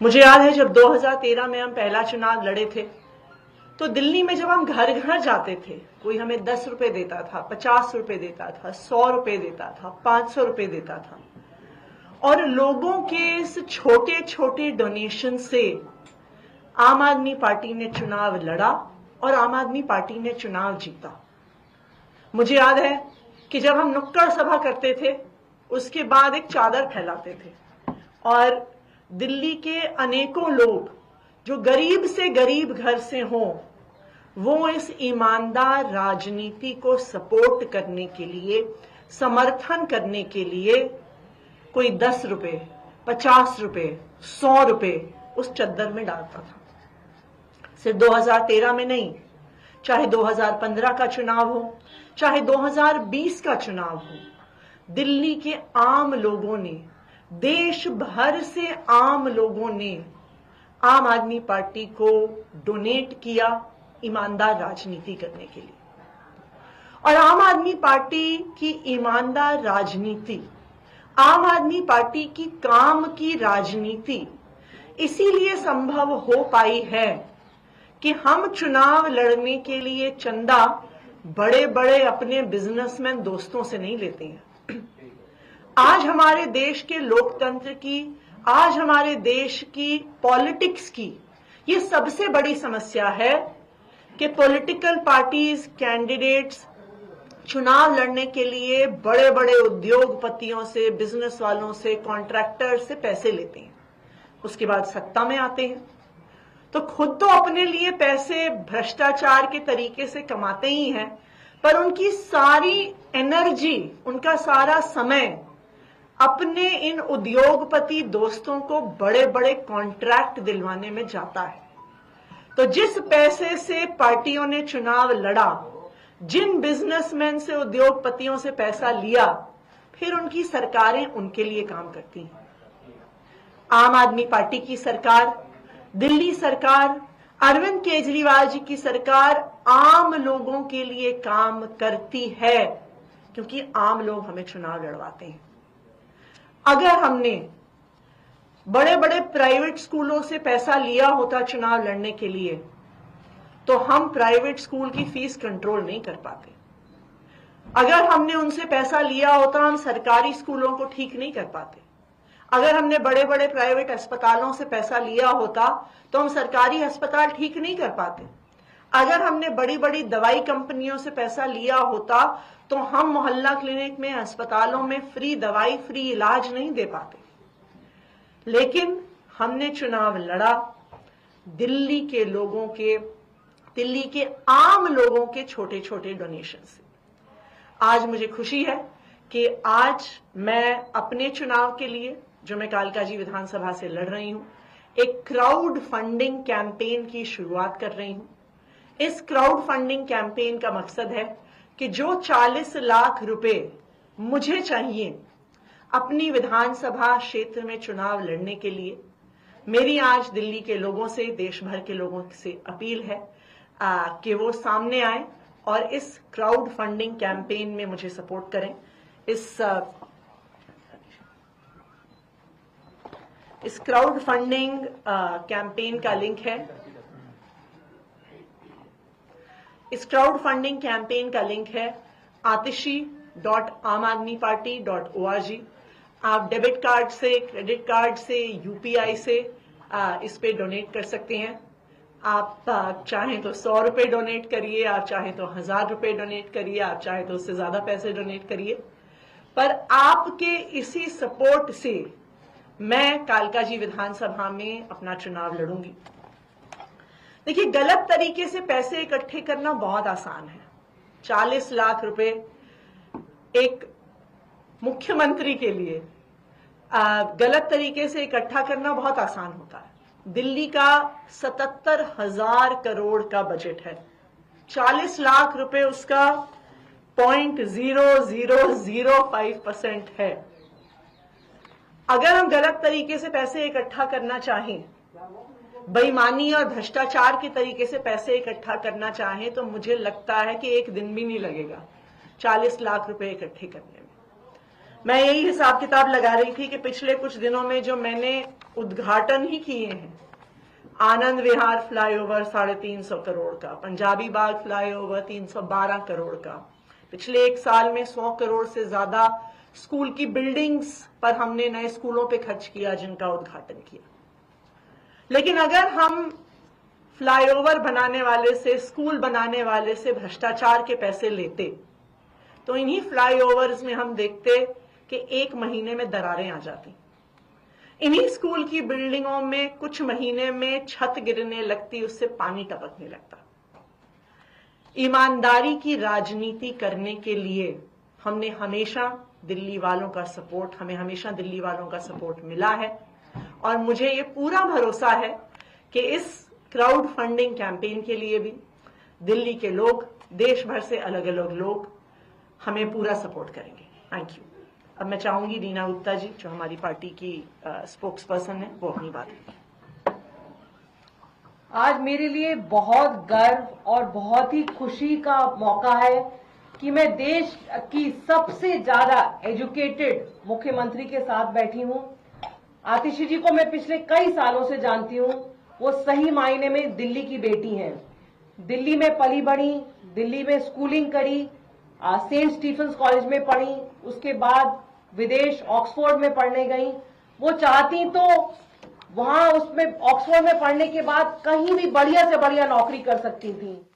मुझे याद है जब 2013 में हम पहला चुनाव लड़े थे तो दिल्ली में जब हम घर घर जाते थे, कोई हमें 10 रुपए देता था, 50 रुपए देता था, 100 रुपए देता था, 500 रुपए देता था, और लोगों के इस छोटे छोटे डोनेशन से आम आदमी पार्टी ने चुनाव लड़ा और आम आदमी पार्टी ने चुनाव जीता। मुझे याद है कि जब हम नुक्कड़ सभा करते थे उसके बाद एक चादर फैलाते थे और दिल्ली के अनेकों लोग जो गरीब से गरीब घर से हों वो इस ईमानदार राजनीति को सपोर्ट करने के लिए, समर्थन करने के लिए कोई 10 रुपए, 50 रुपए, 100 रुपए उस चद्दर में डालता था। सिर्फ 2013 में नहीं, चाहे 2015 का चुनाव हो, चाहे 2020 का चुनाव हो, दिल्ली के आम लोगों ने, देश भर से आम लोगों ने आम आदमी पार्टी को डोनेट किया ईमानदार राजनीति करने के लिए। और आम आदमी पार्टी की ईमानदार राजनीति, आम आदमी पार्टी की काम की राजनीति इसीलिए संभव हो पाई है कि हम चुनाव लड़ने के लिए चंदा बड़े बड़े अपने बिजनेसमैन दोस्तों से नहीं लेते हैं। आज हमारे देश के लोकतंत्र की, आज हमारे देश की पॉलिटिक्स की ये सबसे बड़ी समस्या है कि पॉलिटिकल पार्टीज, कैंडिडेट्स चुनाव लड़ने के लिए बड़े बड़े उद्योगपतियों से, बिजनेस वालों से, कॉन्ट्रैक्टर से पैसे लेते हैं, उसके बाद सत्ता में आते हैं तो खुद तो अपने लिए पैसे भ्रष्टाचार के तरीके से कमाते ही हैं, पर उनकी सारी एनर्जी, उनका सारा समय अपने इन उद्योगपति दोस्तों को बड़े बड़े कॉन्ट्रैक्ट दिलवाने में जाता है। तो जिस पैसे से पार्टियों ने चुनाव लड़ा, जिन बिजनेसमैन से, उद्योगपतियों से पैसा लिया, फिर उनकी सरकारें उनके लिए काम करती हैं। आम आदमी पार्टी की सरकार, दिल्ली सरकार, अरविंद केजरीवाल जी की सरकार आम लोगों के लिए काम करती है क्योंकि आम लोग हमें चुनाव लड़वाते हैं। अगर हमने बड़े बड़े प्राइवेट स्कूलों से पैसा लिया होता चुनाव लड़ने के लिए तो हम प्राइवेट स्कूल की फीस कंट्रोल नहीं कर पाते। अगर हमने उनसे पैसा लिया होता हम सरकारी स्कूलों को ठीक नहीं कर पाते। अगर हमने बड़े बड़े प्राइवेट अस्पतालों से पैसा लिया होता तो हम सरकारी अस्पताल ठीक नहीं कर पाते। अगर हमने बड़ी बड़ी दवाई कंपनियों से पैसा लिया होता तो हम मोहल्ला क्लिनिक में, अस्पतालों में फ्री दवाई, फ्री इलाज नहीं दे पाते। लेकिन हमने चुनाव लड़ा दिल्ली के लोगों के, दिल्ली के आम लोगों के छोटे छोटे डोनेशन से। आज मुझे खुशी है कि आज मैं अपने चुनाव के लिए, जो मैं कालकाजी विधानसभा से लड़ रही हूं, एक क्राउड फंडिंग कैंपेन की शुरुआत कर रही हूं। इस क्राउड फंडिंग कैंपेन का मकसद है कि जो 40 लाख रुपए मुझे चाहिए अपनी विधानसभा क्षेत्र में चुनाव लड़ने के लिए, मेरी आज दिल्ली के लोगों से, देश भर के लोगों से अपील है कि वो सामने आए और इस क्राउड फंडिंग कैंपेन में मुझे सपोर्ट करें। इस क्राउड फंडिंग कैंपेन का लिंक है, इस क्राउड फंडिंग कैंपेन का लिंक है atishi.amadmiparty.org। आप डेबिट कार्ड से, क्रेडिट कार्ड से, यूपीआई से इस पे डोनेट कर सकते हैं। आप चाहें तो 100 रुपए डोनेट करिए, आप चाहें तो 1000 रुपए डोनेट करिए, आप चाहें तो उससे ज्यादा पैसे डोनेट करिए, पर आपके इसी सपोर्ट से मैं कालकाजी विधानसभा में अपना चुनाव लड़ूंगी। देखिए, गलत तरीके से पैसे इकट्ठे करना बहुत आसान है। 40 लाख रुपए एक मुख्यमंत्री के लिए गलत तरीके से इकट्ठा करना बहुत आसान होता है। दिल्ली का 77,000 करोड़ का बजट है, 40 लाख रुपए उसका 0.0005% है। अगर हम गलत तरीके से पैसे इकट्ठा करना चाहें, बेईमानी और भ्रष्टाचार के तरीके से पैसे इकट्ठा करना चाहें, तो मुझे लगता है कि एक दिन भी नहीं लगेगा 40 लाख रुपए इकट्ठे करने में। मैं यही हिसाब किताब लगा रही थी कि पिछले कुछ दिनों में जो मैंने उद्घाटन ही किए हैं। आनंद विहार फ्लाईओवर 350 करोड़ का, पंजाबी बाग फ्लाईओवर 312 करोड़ का, पिछले 1 साल में 100 करोड़ से ज्यादा स्कूल की बिल्डिंग्स पर हमने नए स्कूलों पे खर्च किया, जिनका उद्घाटन किया। लेकिन अगर हम फ्लाईओवर बनाने वाले से, स्कूल बनाने वाले से भ्रष्टाचार के पैसे लेते, तो इन्हीं फ्लाईओवर्स में हम देखते कि 1 महीने में दरारें आ जाती। इन्हीं स्कूल की बिल्डिंगों में कुछ महीने में छत गिरने लगती, उससे पानी टपकने लगता। ईमानदारी की राजनीति करने के लिए हमने हमेशा दिल्ली वालों का सपोर्ट, हमें हमेशा दिल्ली वालों का सपोर्ट मिला है। और मुझे ये पूरा भरोसा है कि इस क्राउड फंडिंग कैंपेन के लिए भी दिल्ली के लोग, देश भर से अलग अलग लोग हमें पूरा सपोर्ट करेंगे। Thank you. अब मैं चाहूंगी रीना गुप्ता जी, जो हमारी पार्टी की स्पोक्स पर्सन है, वो अपनी बात करें। आज मेरे लिए बहुत गर्व और बहुत ही खुशी का मौका है कि मैं देश की सबसे ज्यादा एजुकेटेड मुख्यमंत्री के साथ बैठी हूं। आतिशी जी को मैं पिछले कई सालों से जानती हूं। वो सही मायने में दिल्ली की बेटी हैं। दिल्ली में पली बढ़ी, दिल्ली में स्कूलिंग करी, सेंट स्टीफेंस कॉलेज में पढ़ी, उसके बाद विदेश ऑक्सफोर्ड में पढ़ने गई। वो चाहती तो वहां उसमें ऑक्सफोर्ड में पढ़ने के बाद कहीं भी बढ़िया से बढ़िया नौकरी कर सकती थी।